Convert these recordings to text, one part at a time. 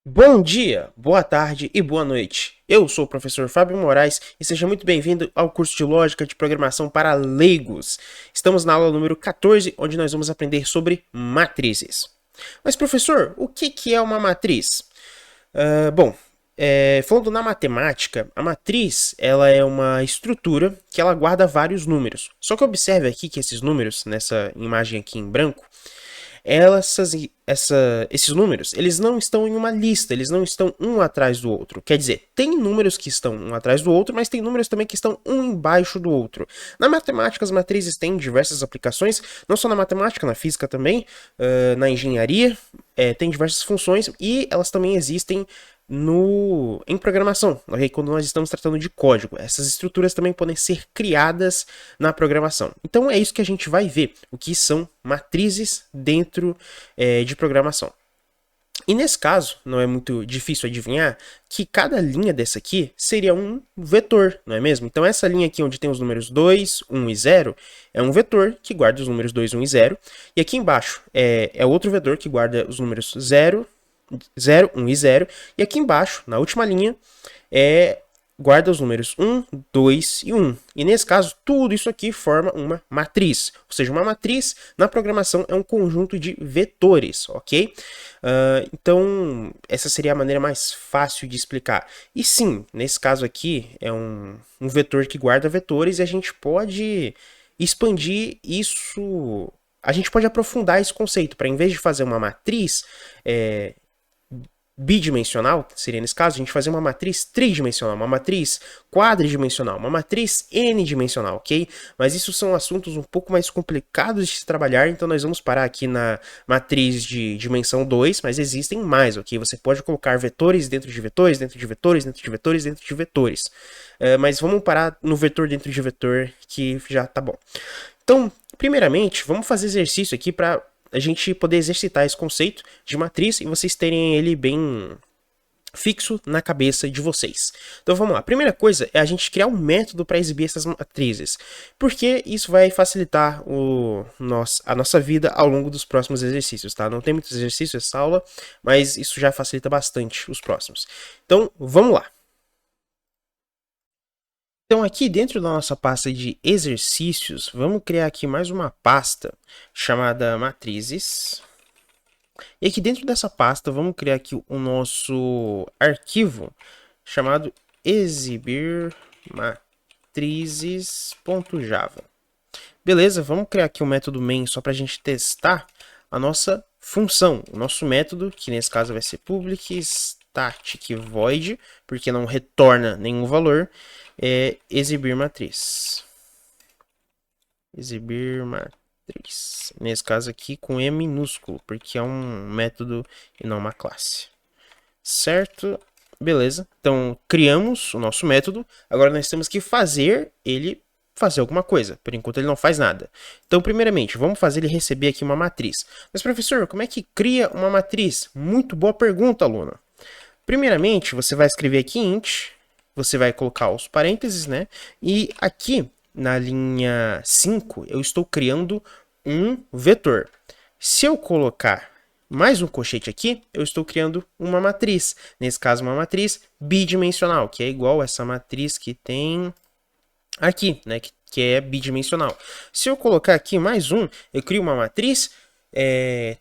Bom dia, boa tarde e boa noite. Eu sou o professor Fábio Moraes e seja muito bem-vindo ao curso de Lógica de Programação para Leigos. Estamos na aula número 14, onde nós vamos aprender sobre matrizes. Mas, professor, o que é uma matriz? Falando na matemática, a matriz ela é uma estrutura que ela guarda vários números. Só que observe aqui que esses números, nessa imagem aqui em branco, esses números, eles não estão em uma lista, eles não estão um atrás do outro. Quer dizer, tem números que estão um atrás do outro, mas tem números também que estão um embaixo do outro. Na matemática, as matrizes têm diversas aplicações, não só na matemática, na física também, na engenharia, tem diversas funções e elas também existem em programação, okay? Quando nós estamos tratando de código. Essas estruturas também podem ser criadas na programação. Então é isso que a gente vai ver, o que são matrizes dentro de programação. E nesse caso, não é muito difícil adivinhar que cada linha dessa aqui seria um vetor, não é mesmo? Então essa linha aqui onde tem os números 2, 1 e 0 é um vetor que guarda os números 2, 1 e 0. E aqui embaixo é outro vetor que guarda os números 0, 0, 1 e 0. E aqui embaixo, na última linha, guarda os números 1, 2 e 1. E nesse caso, tudo isso aqui forma uma matriz. Ou seja, uma matriz na programação é um conjunto de vetores, ok? Então, essa seria a maneira mais fácil de explicar. E sim, nesse caso aqui, é um vetor que guarda vetores e a gente pode expandir isso. A gente pode aprofundar esse conceito para, em vez de fazer uma matriz bidimensional, que seria nesse caso, a gente fazer uma matriz tridimensional, uma matriz quadridimensional, uma matriz n-dimensional, ok? Mas isso são assuntos um pouco mais complicados de se trabalhar, então nós vamos parar aqui na matriz de dimensão 2, mas existem mais, ok? Você pode colocar vetores dentro de vetores, dentro de vetores, dentro de vetores, dentro de vetores. Mas vamos parar no vetor dentro de vetor, que já tá bom. Então, primeiramente, vamos fazer exercício aqui para a gente poder exercitar esse conceito de matriz e vocês terem ele bem fixo na cabeça de vocês. Então vamos lá. A primeira coisa é a gente criar um método para exibir essas matrizes, porque isso vai facilitar a nossa vida ao longo dos próximos exercícios, tá? Não tem muitos exercícios essa aula, mas isso já facilita bastante os próximos. Então vamos lá. Então aqui dentro da nossa pasta de exercícios, vamos criar aqui mais uma pasta chamada matrizes. E aqui dentro dessa pasta, vamos criar aqui o nosso arquivo chamado exibirmatrizes.java. Beleza, vamos criar aqui o método main só para a gente testar a nossa função. O nosso método, que nesse caso vai ser public static void, porque não retorna nenhum valor, é exibir matriz. Exibir matriz. Nesse caso aqui com E minúsculo, porque é um método e não uma classe. Certo? Beleza. Então, criamos o nosso método. Agora nós temos que fazer ele fazer alguma coisa. Por enquanto ele não faz nada. Então, primeiramente, vamos fazer ele receber aqui uma matriz. Mas, professor, como é que cria uma matriz? Muito boa pergunta, aluno. Primeiramente, você vai escrever aqui int, você vai colocar os parênteses, né? E aqui, na linha 5, eu estou criando um vetor. Se eu colocar mais um colchete aqui, eu estou criando uma matriz. Nesse caso, uma matriz bidimensional, que é igual a essa matriz que tem aqui, né? Que é bidimensional. Se eu colocar aqui mais um, eu crio uma matriz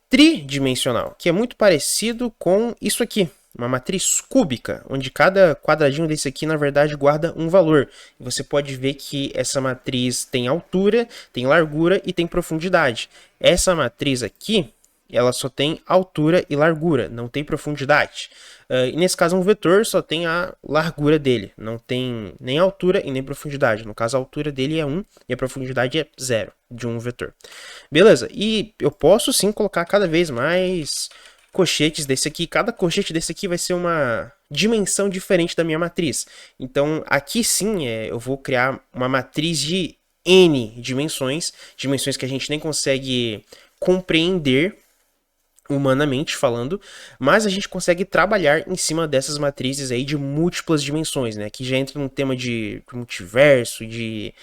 tridimensional, que é muito parecido com isso aqui. Uma matriz cúbica, onde cada quadradinho desse aqui, na verdade, guarda um valor. E você pode ver que essa matriz tem altura, tem largura e tem profundidade. Essa matriz aqui, ela só tem altura e largura, não tem profundidade. E nesse caso, um vetor só tem a largura dele, não tem nem altura e nem profundidade. No caso, a altura dele é 1 e a profundidade é 0 de um vetor. Beleza, e eu posso sim colocar cada vez mais colchetes desse aqui. Cada colchete desse aqui vai ser uma dimensão diferente da minha matriz. Então, aqui sim, eu vou criar uma matriz de N dimensões, dimensões que a gente nem consegue compreender humanamente falando, mas a gente consegue trabalhar em cima dessas matrizes aí de múltiplas dimensões, né? Que já entra num tema de multiverso, de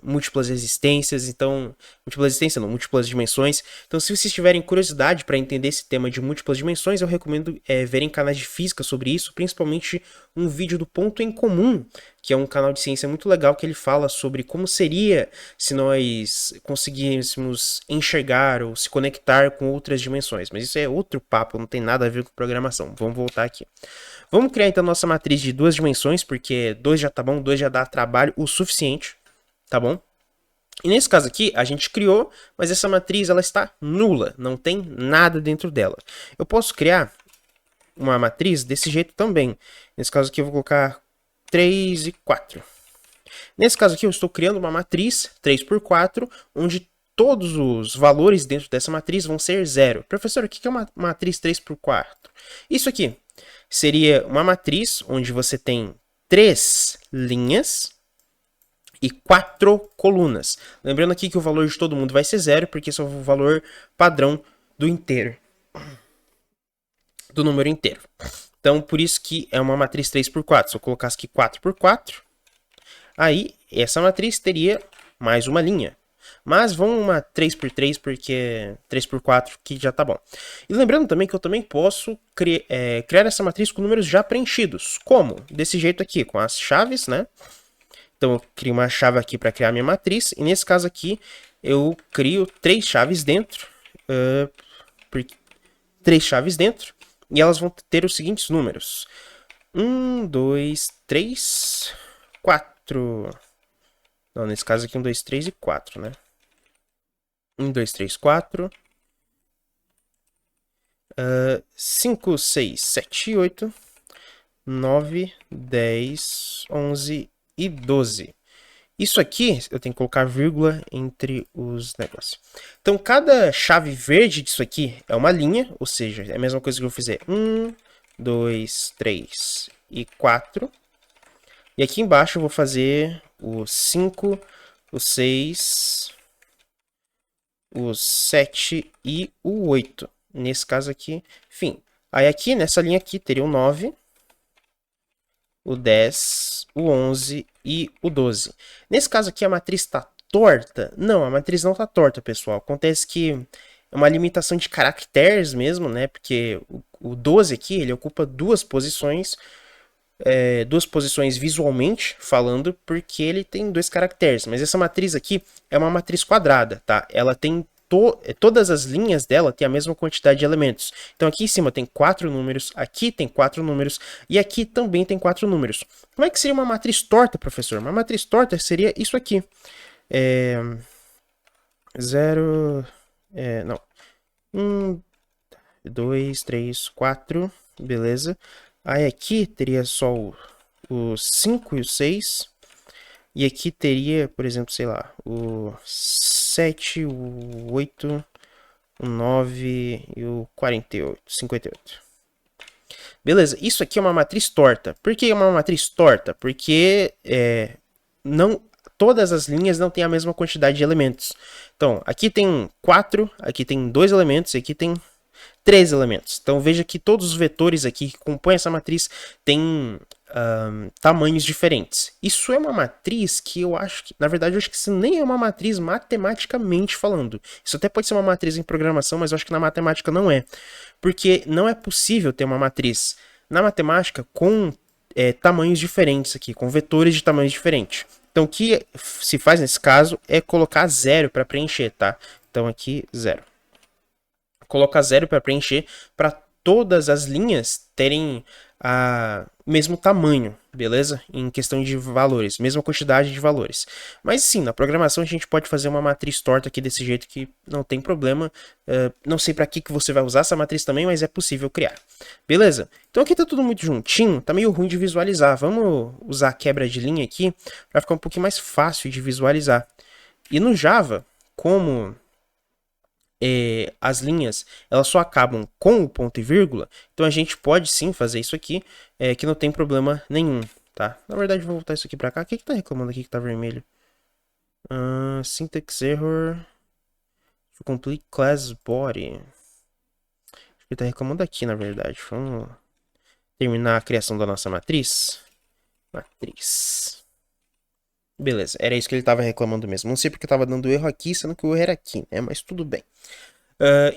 múltiplas existências, então, múltiplas existências não, múltiplas dimensões. Então, se vocês tiverem curiosidade para entender esse tema de múltiplas dimensões, eu recomendo verem canais de física sobre isso, principalmente um vídeo do Ponto em Comum, que é um canal de ciência muito legal, que ele fala sobre como seria se nós conseguíssemos enxergar ou se conectar com outras dimensões. Mas isso é outro papo, não tem nada a ver com programação. Vamos voltar aqui. Vamos criar então nossa matriz de 2 dimensões, porque 2 já tá bom, 2 já dá trabalho o suficiente, tá bom? E nesse caso aqui, a gente criou, mas essa matriz ela está nula, não tem nada dentro dela. Eu posso criar uma matriz desse jeito também. Nesse caso aqui eu vou colocar 3 e 4. Nesse caso aqui eu estou criando uma matriz 3 por 4, onde todos os valores dentro dessa matriz vão ser zero. Professor, o que é uma matriz 3 por 4? Isso aqui seria uma matriz onde você tem 3 linhas e 4 colunas. Lembrando aqui que o valor de todo mundo vai ser zero, porque esse é o valor padrão do inteiro. Do número inteiro. Então, por isso que é uma matriz 3 por 4. Se eu colocasse aqui 4 por 4, aí essa matriz teria mais uma linha. Mas vamos uma 3 por 3, porque 3 por 4 que já tá bom. E lembrando também que eu também posso criar essa matriz com números já preenchidos. Como? Desse jeito aqui, com as chaves, né? Então eu crio uma chave aqui para criar minha matriz. E nesse caso aqui, eu crio 3 chaves dentro. 3 chaves dentro. E elas vão ter os seguintes números. 1, 2, 3, 4. Não, nesse caso aqui 1, 2, 3 e 4, né? 1, 2, 3, 4. 5, 6, 7 e 8. 9, 10, 11 e 12. Isso aqui, eu tenho que colocar vírgula entre os negócios. Então, cada chave verde disso aqui é uma linha, ou seja, é a mesma coisa que eu fizer 1, 2, 3 e 4. E aqui embaixo eu vou fazer o 5, o 6, o 7 e o 8. Nesse caso aqui, enfim. Aí aqui, nessa linha aqui, teria o 9, o 10, o 11 e o 12. Nesse caso aqui, a matriz está torta? Não, a matriz não está torta, pessoal. Acontece que é uma limitação de caracteres mesmo, né? Porque o 12 aqui, ele ocupa duas posições visualmente falando, porque ele tem 2 caracteres. Mas essa matriz aqui é uma matriz quadrada, tá? Ela tem todas as linhas dela tem a mesma quantidade de elementos. Então aqui em cima tem 4 números, aqui tem 4 números e aqui também tem 4 números. Como é que seria uma matriz torta, professor? Uma matriz torta seria isso aqui. 0, não. 1, 2, 3, 4, beleza. Aí aqui teria só o 5 e o 6. E aqui teria, por exemplo, sei lá, o 7, o 8, o 9 e o 48, 58. Beleza, isso aqui é uma matriz torta. Por que é uma matriz torta? Porque não, todas as linhas não têm a mesma quantidade de elementos. Então, aqui tem 4, aqui tem 2 elementos e aqui tem 3 elementos. Então veja que todos os vetores aqui que compõem essa matriz têm tamanhos diferentes. Isso é uma matriz que eu acho que, na verdade, eu acho que isso nem é uma matriz matematicamente falando. Isso até pode ser uma matriz em programação, mas eu acho que na matemática não é. Porque não é possível ter uma matriz na matemática com tamanhos diferentes aqui, com vetores de tamanhos diferentes. Então o que se faz nesse caso é colocar zero para preencher, tá? Então aqui, zero. Colocar zero para preencher, para todas as linhas terem o mesmo tamanho, beleza? Em questão de valores, mesma quantidade de valores. Mas sim, na programação a gente pode fazer uma matriz torta aqui desse jeito que não tem problema. Não sei para que você vai usar essa matriz também, mas é possível criar. Beleza? Então aqui tá tudo muito juntinho, tá meio ruim de visualizar. Vamos usar a quebra de linha aqui para ficar um pouquinho mais fácil de visualizar. E no Java, como as linhas elas só acabam com o ponto e vírgula, então a gente pode sim fazer isso aqui, que não tem problema nenhum, tá? Na verdade, vou voltar isso aqui pra cá. O que tá reclamando aqui que tá vermelho? Syntax error to complete class body. Acho que tá reclamando aqui, na verdade. Vamos terminar a criação da nossa matriz. Matriz. Beleza, era isso que ele estava reclamando mesmo. Não sei porque estava dando erro aqui, sendo que o erro era aqui, né? Mas tudo bem.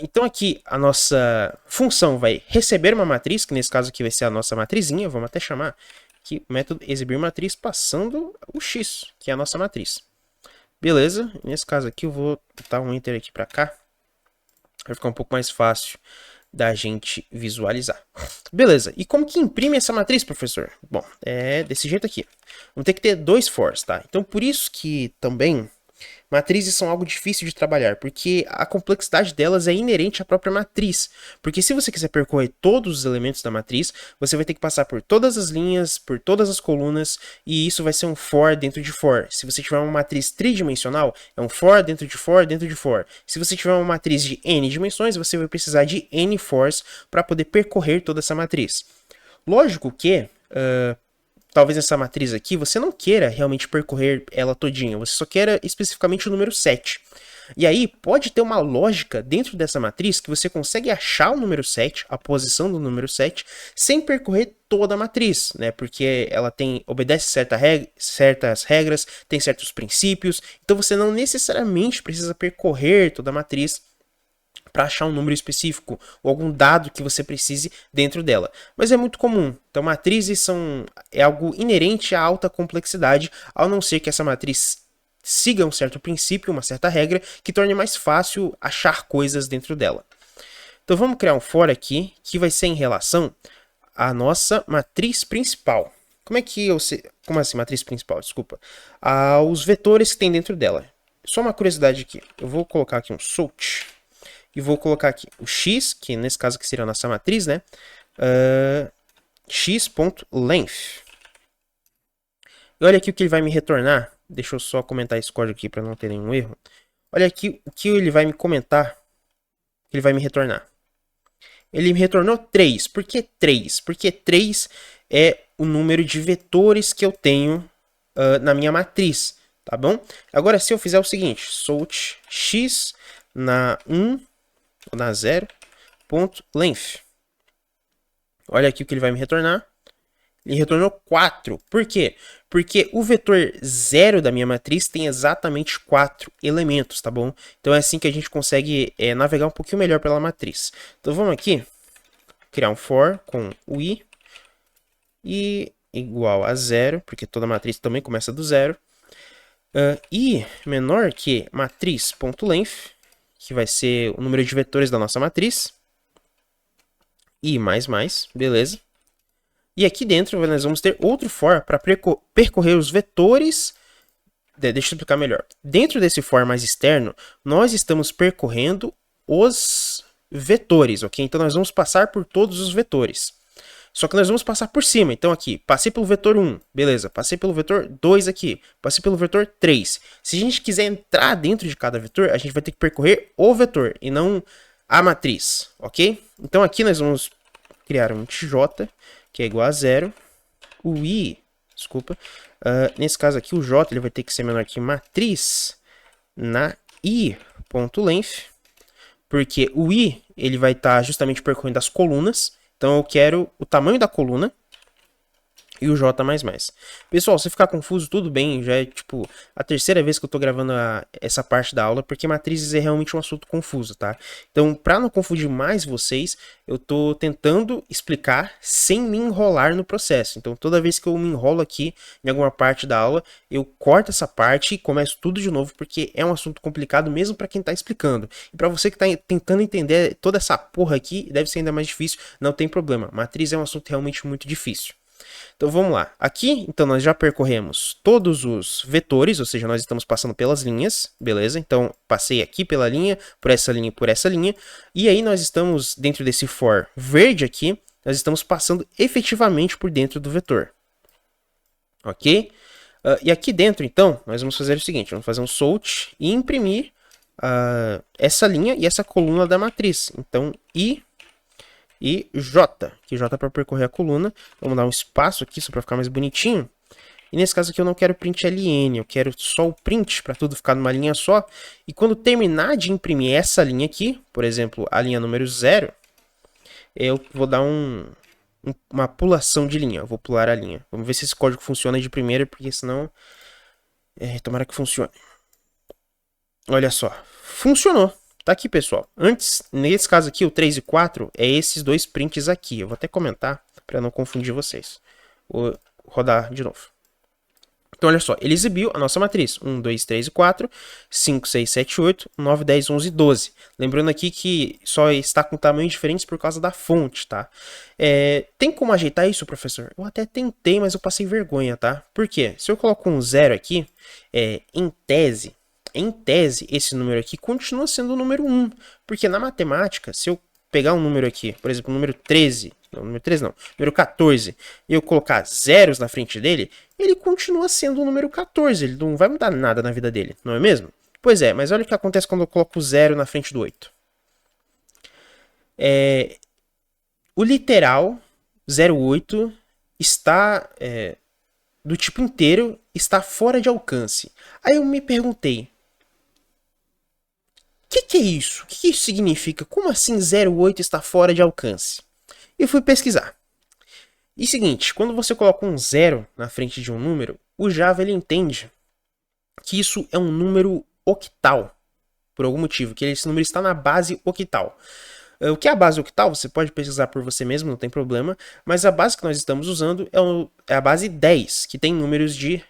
Então aqui a nossa função vai receber uma matriz, que nesse caso aqui vai ser a nossa matrizinha. Vamos até chamar aqui o método exibir matriz passando o x, que é a nossa matriz. Beleza, nesse caso aqui eu vou botar um enter aqui para cá. Vai ficar um pouco mais fácil da gente visualizar. Beleza, e como que imprime essa matriz, professor? Bom, é desse jeito aqui. Vamos ter que ter dois fors, tá? Então por isso que também matrizes são algo difícil de trabalhar, porque a complexidade delas é inerente à própria matriz. Porque se você quiser percorrer todos os elementos da matriz, você vai ter que passar por todas as linhas, por todas as colunas, e isso vai ser um for dentro de for. Se você tiver uma matriz tridimensional, é um for dentro de for dentro de for. Se você tiver uma matriz de n dimensões, você vai precisar de n fors para poder percorrer toda essa matriz. Lógico que talvez essa matriz aqui você não queira realmente percorrer ela todinha, você só queira especificamente o número 7. E aí pode ter uma lógica dentro dessa matriz que você consegue achar o número 7, a posição do número 7, sem percorrer toda a matriz, né? Porque ela obedece certas regras, tem certos princípios, então você não necessariamente precisa percorrer toda a matriz para achar um número específico ou algum dado que você precise dentro dela. Mas é muito comum. Então, matrizes é algo inerente à alta complexidade, ao não ser que essa matriz siga um certo princípio, uma certa regra, que torne mais fácil achar coisas dentro dela. Então, vamos criar um for aqui, que vai ser em relação à nossa matriz principal. Como assim, matriz principal? Desculpa. Aos vetores que tem dentro dela. Só uma curiosidade aqui. Eu vou colocar aqui um sort. E vou colocar aqui o x, que nesse caso aqui seria a nossa matriz, né? X.length. E olha aqui o que ele vai me retornar. Deixa eu só comentar esse código aqui para não ter nenhum erro. Olha aqui o que ele vai me comentar. Ele vai me retornar. Ele me retornou 3. Por que 3? Porque 3 é o número de vetores que eu tenho na minha matriz. Tá bom? Agora, se eu fizer o seguinte. Sort x na 1... na 0.length. Olha aqui o que ele vai me retornar. Ele retornou 4. Por quê? Porque o vetor 0 da minha matriz tem exatamente 4 elementos, tá bom? Então é assim que a gente consegue navegar um pouquinho melhor pela matriz. Então vamos aqui criar um for com o i e igual a 0, porque toda matriz também começa do 0. I menor que matriz.length, que vai ser o número de vetores da nossa matriz. E mais, beleza. E aqui dentro nós vamos ter outro for para percorrer os vetores. Deixa eu explicar melhor. Dentro desse for mais externo, nós estamos percorrendo os vetores, ok? Então nós vamos passar por todos os vetores. Só que nós vamos passar por cima. Então aqui, passei pelo vetor 1, beleza. Passei pelo vetor 2 aqui. Passei pelo vetor 3. Se a gente quiser entrar dentro de cada vetor, a gente vai ter que percorrer o vetor e não a matriz, ok? Então aqui nós vamos criar um tj, que é igual a 0. O i, desculpa. Nesse caso aqui, o j ele vai ter que ser menor que matriz na i.length. Porque o i ele vai estar justamente percorrendo as colunas. Então eu quero o tamanho da coluna e o J++. Pessoal, se ficar confuso, tudo bem, já é tipo a terceira vez que eu tô gravando essa parte da aula, porque matrizes é realmente um assunto confuso, tá? Então, para não confundir mais vocês, eu tô tentando explicar sem me enrolar no processo. Então, toda vez que eu me enrolo aqui em alguma parte da aula, eu corto essa parte e começo tudo de novo, porque é um assunto complicado mesmo para quem tá explicando. E para você que tá tentando entender toda essa porra aqui, deve ser ainda mais difícil, não tem problema. Matriz é um assunto realmente muito difícil. Então vamos lá. Aqui, então, nós já percorremos todos os vetores, ou seja, nós estamos passando pelas linhas, beleza? Então, passei aqui pela linha, por essa linha e por essa linha. E aí nós estamos, dentro desse for verde aqui, nós estamos passando efetivamente por dentro do vetor. Ok? E aqui dentro, então, nós vamos fazer o seguinte. Vamos fazer um sort e imprimir essa linha e essa coluna da matriz. Então, i e J, que J para percorrer a coluna. Vamos dar um espaço aqui só para ficar mais bonitinho. E nesse caso aqui eu não quero print ln, eu quero só o print para tudo ficar numa linha só. E quando terminar de imprimir essa linha aqui, por exemplo, a linha número 0, eu vou dar uma pulação de linha. Eu vou pular a linha. Vamos ver se esse código funciona de primeira, porque senão Tomara que funcione. Olha só, funcionou. Tá aqui, pessoal. Antes, nesse caso aqui, o 3 e 4 é esses dois prints aqui. Eu vou até comentar para não confundir vocês. Vou rodar de novo. Então, olha só, ele exibiu a nossa matriz. 1, 2, 3 e 4, 5, 6, 7, 8, 9, 10, 11 e 12. Lembrando aqui que só está com tamanhos diferentes por causa da fonte, tá? Tem como ajeitar isso, professor? Eu até tentei, mas eu passei vergonha, tá? Por quê? Se eu coloco um 0 aqui, em tese, esse número aqui continua sendo o número 1. Porque na matemática, se eu pegar um número aqui, por exemplo, o número 13, não, número 13 não, número 14, e eu colocar zeros na frente dele, ele continua sendo o número 14, ele não vai mudar nada na vida dele, não é mesmo? Pois é, mas olha o que acontece quando eu coloco 0 na frente do 8. O literal 08 está, do tipo inteiro, está fora de alcance. Aí eu me perguntei, o que é isso? O que isso significa? Como assim 08 está fora de alcance? E fui pesquisar. E seguinte, quando você coloca um 0 na frente de um número, o Java ele entende que isso é um número octal, por algum motivo, que esse número está na base octal. O que é a base octal? Você pode pesquisar por você mesmo, não tem problema, mas a base que nós estamos usando é a base 10, que tem números de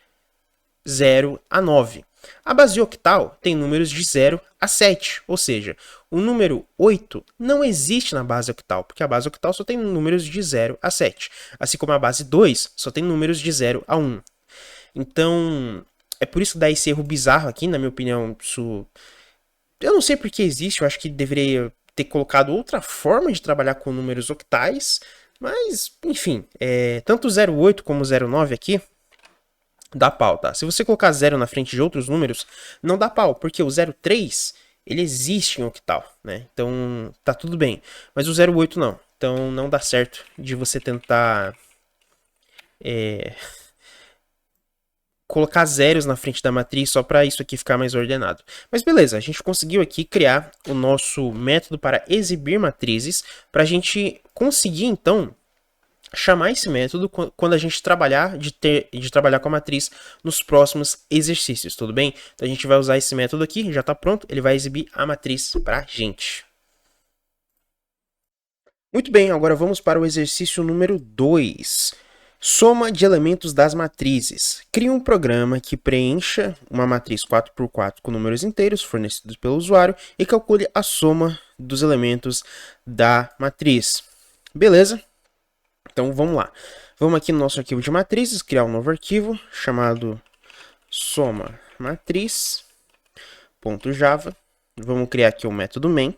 0 a 9. A base octal tem números de 0 a 7, ou seja, o número 8 não existe na base octal, porque a base octal só tem números de 0 a 7, assim como a base 2 só tem números de 0 a 1. Então, é por isso que dá esse erro bizarro aqui, na minha opinião. Isso... Eu não sei por que existe, eu acho que deveria ter colocado outra forma de trabalhar com números octais, mas, enfim, tanto 08 como 09 aqui, dá pau, tá? Se você colocar 0 na frente de outros números, não dá pau, porque o 03, ele existe em octal, né? Então, tá tudo bem. Mas o 08 não. Então, não dá certo de você tentar colocar zeros na frente da matriz só para isso aqui ficar mais ordenado. Mas beleza, a gente conseguiu aqui criar o nosso método para exibir matrizes, para a gente conseguir, então, chamar esse método quando a gente trabalhar trabalhar com a matriz nos próximos exercícios, tudo bem? Então a gente vai usar esse método aqui, já está pronto, ele vai exibir a matriz para a gente. Muito bem, agora vamos para o exercício número 2. Soma de elementos das matrizes. Crie um programa que preencha uma matriz 4x4 com números inteiros fornecidos pelo usuário e calcule a soma dos elementos da matriz. Beleza? Então vamos lá. Vamos aqui no nosso arquivo de matrizes, criar um novo arquivo chamado soma matriz.java. Vamos criar aqui o método main.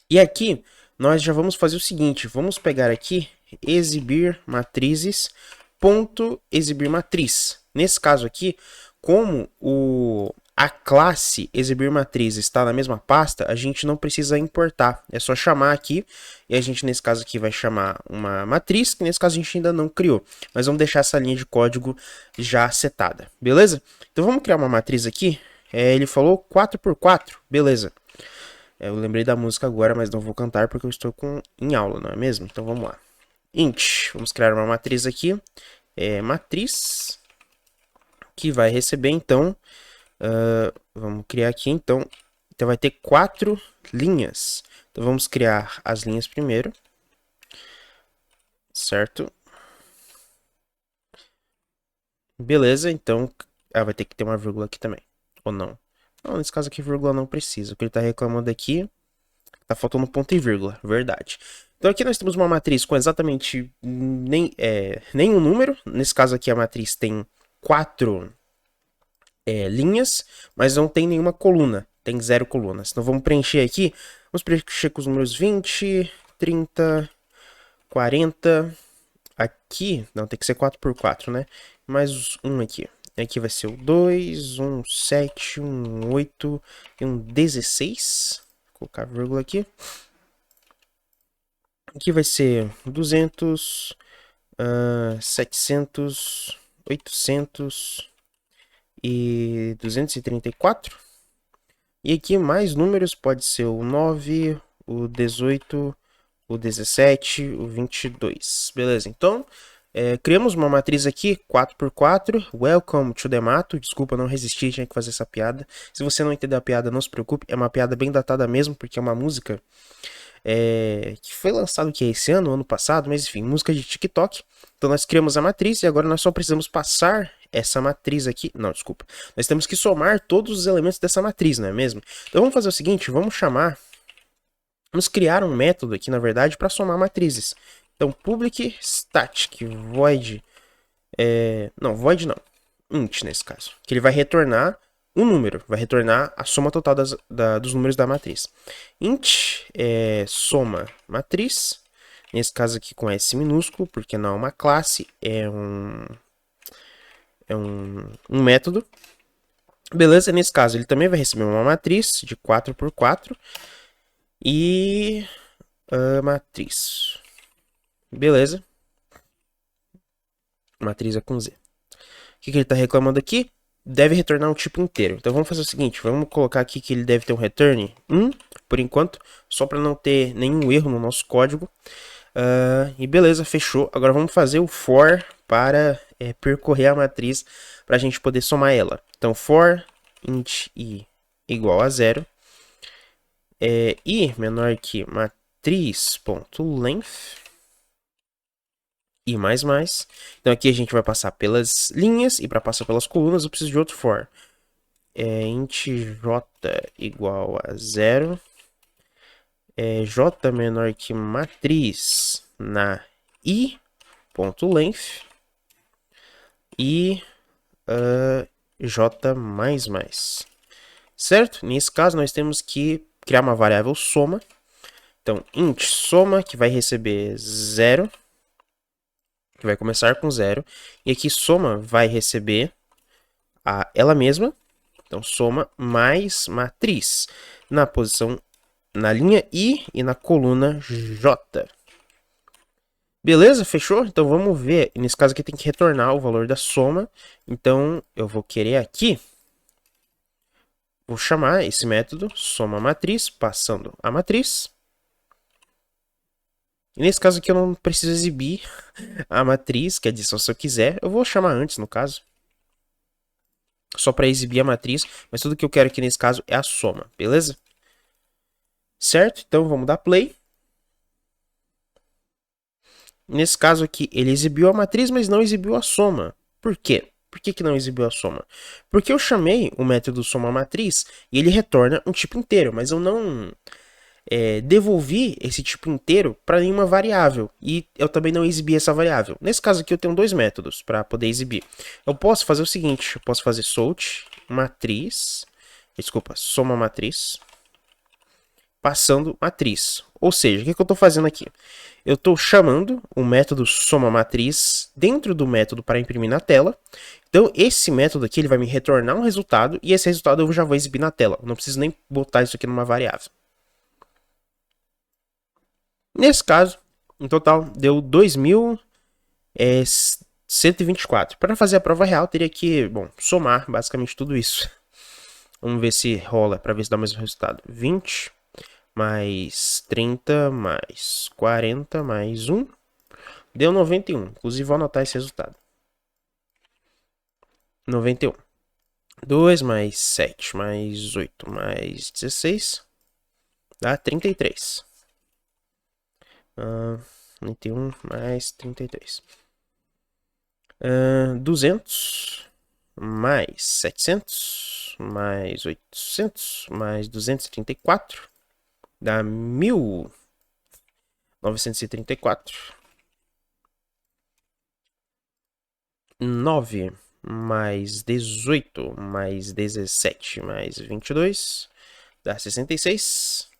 E aqui nós já vamos fazer o seguinte, vamos pegar aqui exibir matrizes ponto exibir matriz. Nesse caso aqui, como a classe exibir matriz está na mesma pasta, a gente não precisa importar. É só chamar aqui e a gente nesse caso aqui vai chamar uma matriz, que nesse caso a gente ainda não criou. Mas vamos deixar essa linha de código já setada, beleza? Então vamos criar uma matriz aqui. Ele falou 4x4, beleza. Eu lembrei da música agora, mas não vou cantar porque eu estou em aula, não é mesmo? Então vamos lá. Int, vamos criar uma matriz aqui. Matriz, que vai receber, então... vamos criar aqui, então vai ter 4 linhas. Então vamos criar as linhas primeiro. Certo? Beleza, então... vai ter que ter uma vírgula aqui também. Ou não? Não, nesse caso aqui, vírgula não precisa. O que ele está reclamando aqui, tá faltando ponto e vírgula, verdade. Então aqui nós temos uma matriz com exatamente nenhum número. Nesse caso aqui a matriz tem 4 linhas, mas não tem nenhuma coluna. Tem 0 colunas. Então vamos preencher aqui. Vamos preencher com os números 20, 30, 40. Aqui, não, tem que ser 4x4, né? Mais um aqui. Aqui vai ser o 2, um 7, um 8 e um 16. Vou colocar a vírgula aqui. Aqui vai ser 200, 700, 800 e 234. E aqui mais números, pode ser o 9, o 18, o 17, o 22. Beleza, então Criamos uma matriz aqui, 4x4, welcome to the mato, desculpa, não resisti, tinha que fazer essa piada. Se você não entender a piada, não se preocupe, é uma piada bem datada mesmo, porque é uma música que foi lançada esse ano, ano passado, mas enfim, música de TikTok. Então nós criamos a matriz e agora nós só precisamos passar essa matriz aqui, não, desculpa, nós temos que somar todos os elementos dessa matriz, não é mesmo? Então vamos fazer o seguinte, vamos criar um método aqui, na verdade, para somar matrizes. Então, public static void, void não, int nesse caso, que ele vai retornar um número, vai retornar a soma total dos números da matriz. Int soma matriz, nesse caso aqui com S minúsculo, porque não é uma classe, é um método. Beleza, nesse caso ele também vai receber uma matriz de 4x4 e matriz. Beleza. Matriz é com Z. O que ele está reclamando aqui? Deve retornar um tipo inteiro. Então vamos fazer o seguinte, vamos colocar aqui que ele deve ter um return 1, por enquanto, só para não ter nenhum erro no nosso código. E beleza, fechou. Agora vamos fazer o for para percorrer a matriz para a gente poder somar ela. Então for int i igual a 0, i menor que matriz.length, i mais mais. Então aqui a gente vai passar pelas linhas e para passar pelas colunas eu preciso de outro for. Int j igual a 0, j menor que matriz na i.length e j mais mais. Certo? Nesse caso nós temos que criar uma variável soma. Então int soma, que vai receber 0, que vai começar com 0, e aqui soma vai receber ela mesma, então soma mais matriz na posição, na linha I e na coluna J. Beleza? Fechou? Então vamos ver, nesse caso aqui tem que retornar o valor da soma, então eu vou querer aqui, vou chamar esse método soma matriz, passando a matriz. E nesse caso aqui eu não preciso exibir a matriz, quer dizer, só se eu quiser, eu vou chamar antes no caso. Só para exibir a matriz, mas tudo que eu quero aqui nesse caso é a soma, beleza? Certo? Então vamos dar play. Nesse caso aqui ele exibiu a matriz, mas não exibiu a soma. Por quê? Por que não exibiu a soma? Porque eu chamei o método soma matriz e ele retorna um tipo inteiro, mas eu não devolvi esse tipo inteiro para nenhuma variável e eu também não exibi essa variável. Nesse caso aqui eu tenho dois métodos para poder exibir. Eu posso fazer o seguinte, eu posso fazer sort matriz, desculpa, soma matriz, passando matriz. Ou seja, o que eu estou fazendo aqui? Eu estou chamando o método soma matriz dentro do método para imprimir na tela. Então esse método aqui ele vai me retornar um resultado e esse resultado eu já vou exibir na tela. Eu não preciso nem botar isso aqui numa variável. Nesse caso, em total, deu 2.124. Para fazer a prova real, teria que, somar basicamente tudo isso. Vamos ver se rola, para ver se dá o mesmo resultado. 20 mais 30 mais 40 mais 1. Deu 91. Inclusive, vou anotar esse resultado. 91. 2 mais 7 mais 8 mais 16. Dá 33. 91 mais 33. 200 mais 700 mais 800 mais 234 dá 1.934. 9 mais 18 mais 17 mais 22 dá 66.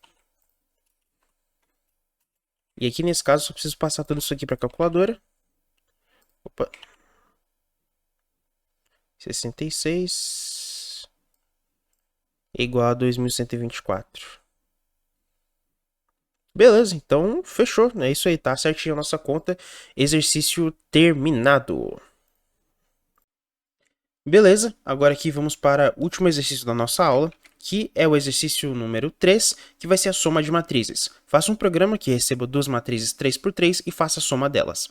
E aqui nesse caso só preciso passar tudo isso aqui para a calculadora. Opa. 66 igual a 2.124. Beleza, então fechou. É isso aí, tá certinho a nossa conta. Exercício terminado. Beleza, agora aqui vamos para o último exercício da nossa aula, que é o exercício número 3, que vai ser a soma de matrizes. Faça um programa que receba duas matrizes 3x3 e faça a soma delas.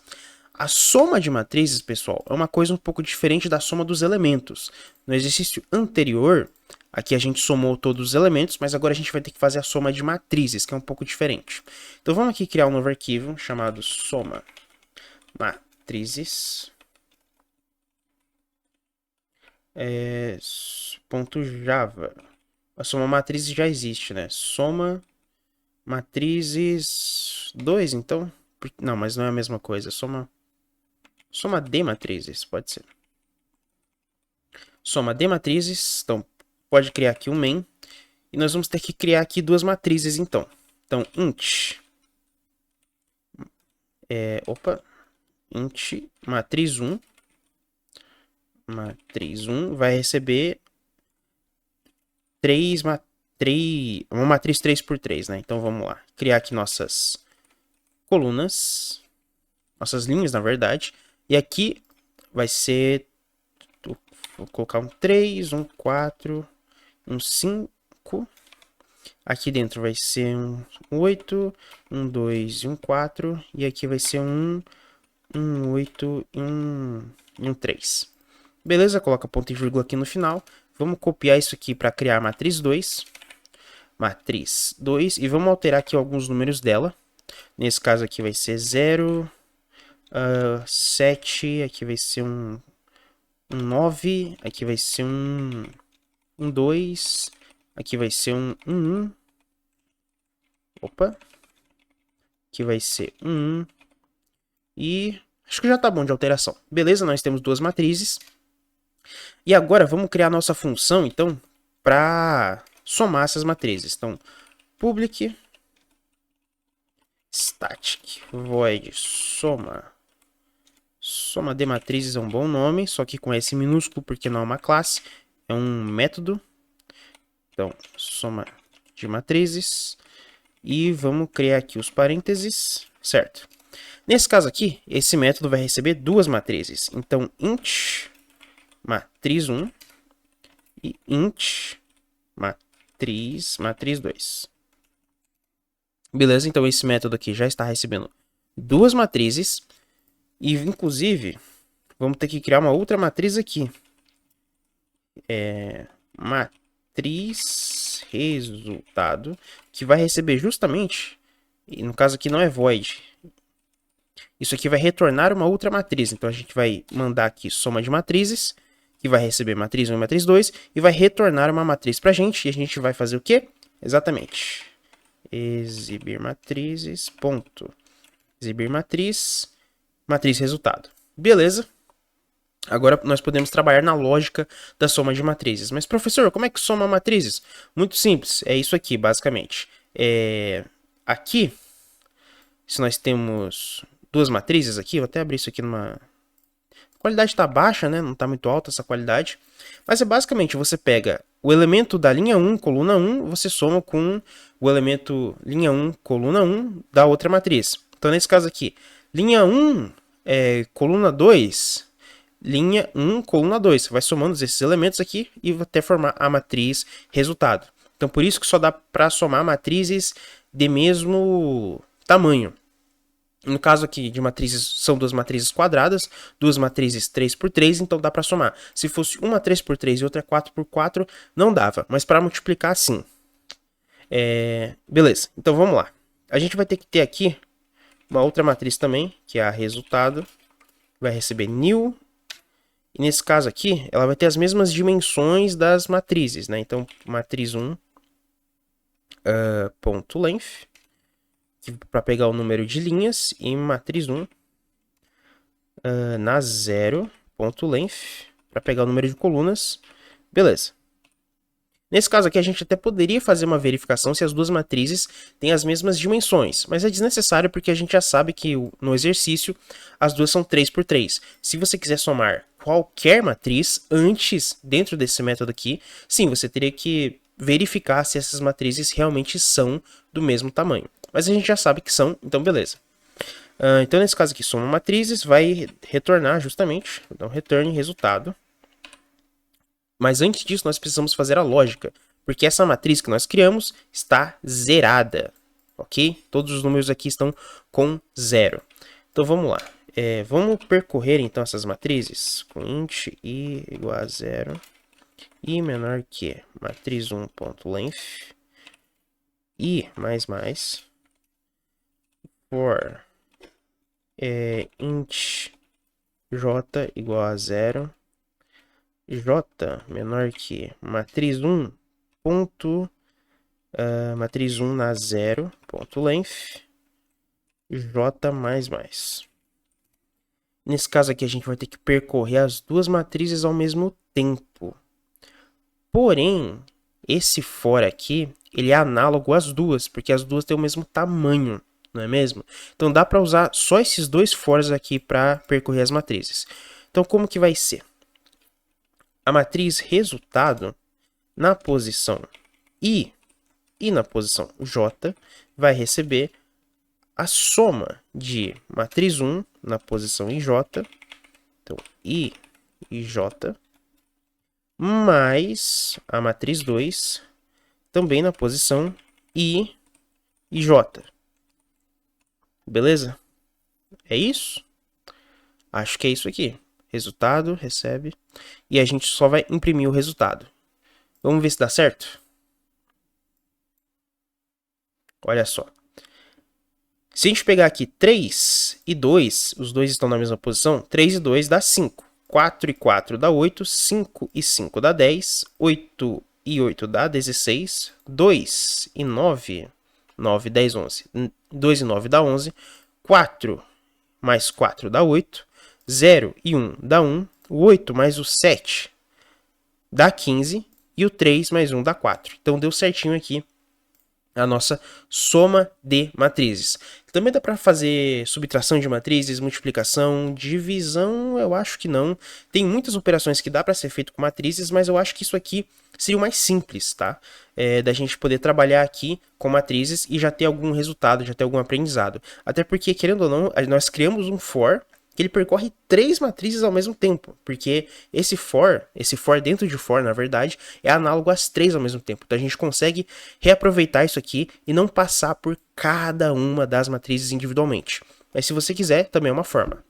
A soma de matrizes, pessoal, é uma coisa um pouco diferente da soma dos elementos. No exercício anterior, aqui a gente somou todos os elementos, mas agora a gente vai ter que fazer a soma de matrizes, que é um pouco diferente. Então vamos aqui criar um novo arquivo chamado soma matrizes. .java. A soma matrizes já existe, né? Soma matrizes 2, então? Não, mas não é a mesma coisa. Soma de matrizes, pode ser. Soma de matrizes, então pode criar aqui um main. E nós vamos ter que criar aqui duas matrizes, então. Então, int. Int matriz 1. Matriz 1 vai receber uma matriz 3x3, né? Então vamos lá. Criar aqui nossas colunas. Nossas linhas, na verdade. E aqui vai ser... Vou colocar um 3, um 4, um 5. Aqui dentro vai ser um 8, um 2 e um 4. E aqui vai ser um 8 e um 3. Beleza, coloca ponto e vírgula aqui no final. Vamos copiar isso aqui para criar a matriz 2. Matriz 2. E vamos alterar aqui alguns números dela. Nesse caso aqui vai ser 0, 7. Aqui vai ser um 9. Aqui vai ser um 2. Aqui vai ser um 1. Opa. Aqui vai ser um 1. E acho que já tá bom de alteração. Beleza, nós temos duas matrizes. E agora vamos criar nossa função, então, para somar essas matrizes. Então, public static void soma. Soma de matrizes é um bom nome, só que com S minúsculo, porque não é uma classe, é um método. Então, soma de matrizes. E vamos criar aqui os parênteses, certo? Nesse caso aqui, esse método vai receber duas matrizes. Então, int matriz 1 e int matriz 2. Beleza, então esse método aqui já está recebendo duas matrizes. E, inclusive, vamos ter que criar uma outra matriz aqui. Matriz resultado, que vai receber justamente, e no caso aqui não é void, isso aqui vai retornar uma outra matriz. Então a gente vai mandar aqui soma de matrizes, que vai receber matriz 1 e matriz 2, e vai retornar uma matriz pra gente, e a gente vai fazer o quê? Exatamente. Exibir matrizes, ponto. Exibir matriz, matriz resultado. Beleza? Agora nós podemos trabalhar na lógica da soma de matrizes. Mas, professor, como é que soma matrizes? Muito simples, é isso aqui, basicamente. Aqui, se nós temos duas matrizes aqui, vou até abrir isso aqui numa... A qualidade está baixa, né? Não está muito alta essa qualidade. Mas é basicamente, você pega o elemento da linha 1, coluna 1, você soma com o elemento linha 1, coluna 1 da outra matriz. Então, nesse caso aqui, linha 1, coluna 2, linha 1, coluna 2. Você vai somando esses elementos aqui e vai até formar a matriz resultado. Então, por isso que só dá para somar matrizes de mesmo tamanho. No caso aqui de matrizes, são duas matrizes quadradas, duas matrizes 3x3, então dá para somar. Se fosse uma 3x3 e outra 4x4, não dava, mas para multiplicar sim. Beleza, então vamos lá. A gente vai ter que ter aqui uma outra matriz também, que é a resultado. Vai receber new. E nesse caso aqui, ela vai ter as mesmas dimensões das matrizes, né? Então, matriz 1, ponto length, para pegar o número de linhas, e matriz 1, na 0, ponto length, para pegar o número de colunas. Beleza. Nesse caso aqui, a gente até poderia fazer uma verificação se as duas matrizes têm as mesmas dimensões, mas é desnecessário porque a gente já sabe que no exercício as duas são 3x3. Se você quiser somar qualquer matriz antes, dentro desse método aqui, sim, você teria que verificar se essas matrizes realmente são do mesmo tamanho. Mas a gente já sabe que são, então beleza. Então nesse caso aqui, soma matrizes, vai retornar justamente, então return resultado. Mas antes disso, nós precisamos fazer a lógica, porque essa matriz que nós criamos está zerada, ok? Todos os números aqui estão com 0. Então vamos lá. Vamos percorrer então essas matrizes com int i igual a 0 e menor que matriz 1.length e mais for int j igual a 0, j menor que matriz 1 matriz 1 na 0 ponto length j mais. Nesse caso aqui a gente vai ter que percorrer as duas matrizes ao mesmo tempo. Porém, esse for aqui, ele é análogo às duas, porque as duas têm o mesmo tamanho, não é mesmo? Então dá para usar só esses dois fors aqui para percorrer as matrizes. Então como que vai ser? A matriz resultado na posição I e na posição J vai receber a soma de matriz 1 na posição IJ, então I e J, mais a matriz 2 também na posição I e J. Beleza? É isso? Acho que é isso aqui. Resultado, recebe. E a gente só vai imprimir o resultado. Vamos ver se dá certo? Olha só. Se a gente pegar aqui 3 e 2, os dois estão na mesma posição, 3 e 2 dá 5. 4 e 4 dá 8, 5 e 5 dá 10, 8 e 8 dá 16, 2 e 9, 9, 10, 11, 2 e 9 dá 11, 4 mais 4 dá 8, 0 e 1 dá 1, o 8 mais o 7 dá 15 e o 3 mais 1 dá 4. Então deu certinho aqui a nossa soma de matrizes. Também dá para fazer subtração de matrizes, multiplicação, divisão, eu acho que não. Tem muitas operações que dá para ser feito com matrizes, mas eu acho que isso aqui seria o mais simples, tá? Da gente poder trabalhar aqui com matrizes e já ter algum resultado, já ter algum aprendizado. Até porque, querendo ou não, nós criamos um for que ele percorre 3 matrizes ao mesmo tempo, porque esse for dentro de for, na verdade, é análogo às 3 ao mesmo tempo. Então a gente consegue reaproveitar isso aqui e não passar por cada uma das matrizes individualmente. Mas se você quiser, também é uma forma.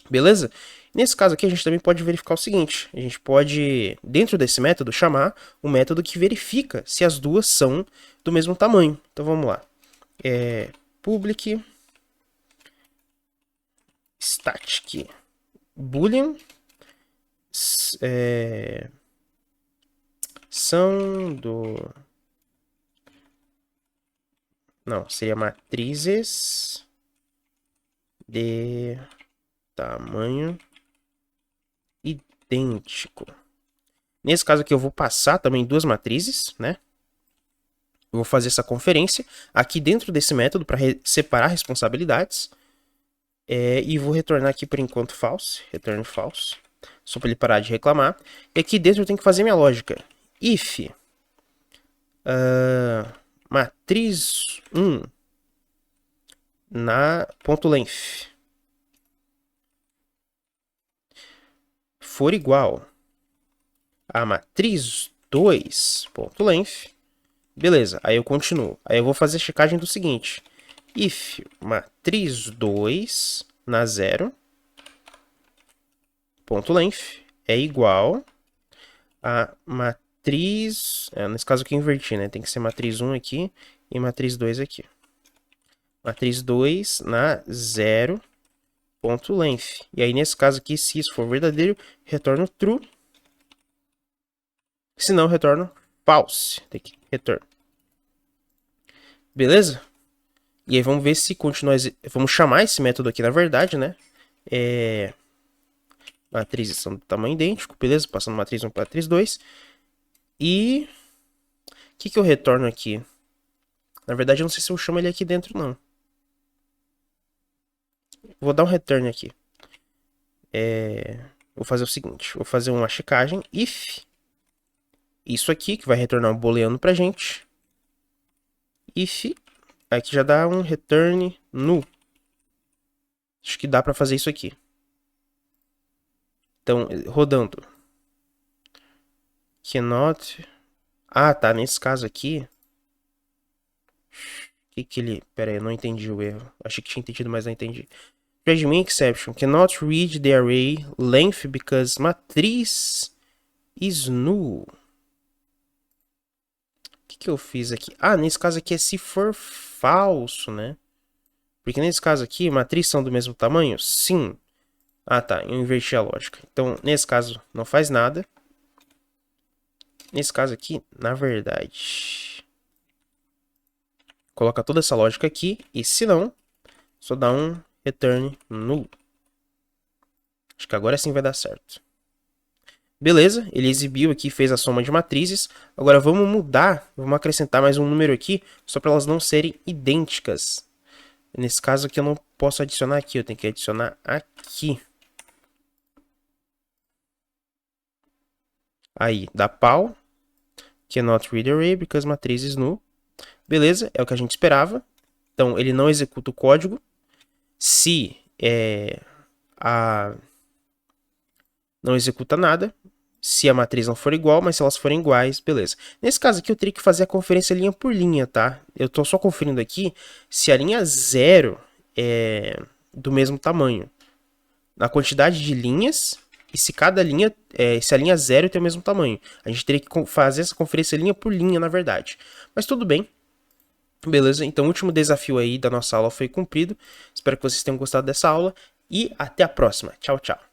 Beleza? Nesse caso aqui, a gente também pode verificar o seguinte. A gente pode, dentro desse método, chamar o método que verifica se as duas são do mesmo tamanho. Então vamos lá. Public static boolean são do... Não, seria matrizes de tamanho idêntico. Nesse caso aqui eu vou passar também duas matrizes, né? Eu vou fazer essa conferência aqui dentro desse método para separar responsabilidades. E vou retornar aqui por enquanto false, return false, só para ele parar de reclamar. E aqui dentro eu tenho que fazer minha lógica. If matriz 1 na ponto length for igual a matriz 2 ponto length, beleza, aí eu continuo. Aí eu vou fazer a checagem do seguinte. If matriz 2 na 0 ponto length é igual a matriz... nesse caso aqui eu inverti, né? Tem que ser matriz 1 aqui e matriz 2 aqui. Matriz 2 na 0 ponto length. E aí nesse caso aqui, se isso for verdadeiro, retorno true. Se não, retorno false. Tem que retorno. Beleza? E aí vamos ver se continua... Vamos chamar esse método aqui, na verdade, né? Matrizes são do tamanho idêntico, beleza? Passando matriz 1 para matriz 2. E... o que eu retorno aqui? Na verdade, eu não sei se eu chamo ele aqui dentro, não. Vou dar um return aqui. Vou fazer o seguinte. Vou fazer uma checagem. If isso aqui, que vai retornar um booleano pra gente. If... aqui já dá um return null. Acho que dá para fazer isso aqui. Então, rodando. Cannot... tá. Nesse caso aqui... que ele... Pera aí, eu não entendi o erro. Achei que tinha entendido, mas não entendi. Readme exception. Cannot read the array length because matriz is null. O que eu fiz aqui? Ah, nesse caso aqui é se for falso, né? Porque nesse caso aqui, matriz são do mesmo tamanho? Sim. Ah, tá. Eu inverti a lógica. Então, nesse caso, não faz nada. Nesse caso aqui, na verdade, coloca toda essa lógica aqui. E se não, só dá um return null. Acho que agora sim vai dar certo. Beleza, ele exibiu aqui, fez a soma de matrizes. Agora vamos mudar, vamos acrescentar mais um número aqui, só para elas não serem idênticas. Nesse caso aqui eu não posso adicionar aqui, eu tenho que adicionar aqui. Aí, dá pau. Cannot read array because matriz is null. Beleza, é o que a gente esperava. Então, ele não executa o código. Se não executa nada. Se a matriz não for igual, mas se elas forem iguais, beleza. Nesse caso aqui eu teria que fazer a conferência linha por linha, tá? Eu tô só conferindo aqui se a linha 0 é do mesmo tamanho. Na quantidade de linhas e se cada linha, se a linha 0 tem o mesmo tamanho. A gente teria que fazer essa conferência linha por linha, na verdade. Mas tudo bem. Beleza, então o último desafio aí da nossa aula foi cumprido. Espero que vocês tenham gostado dessa aula e até a próxima. Tchau, tchau.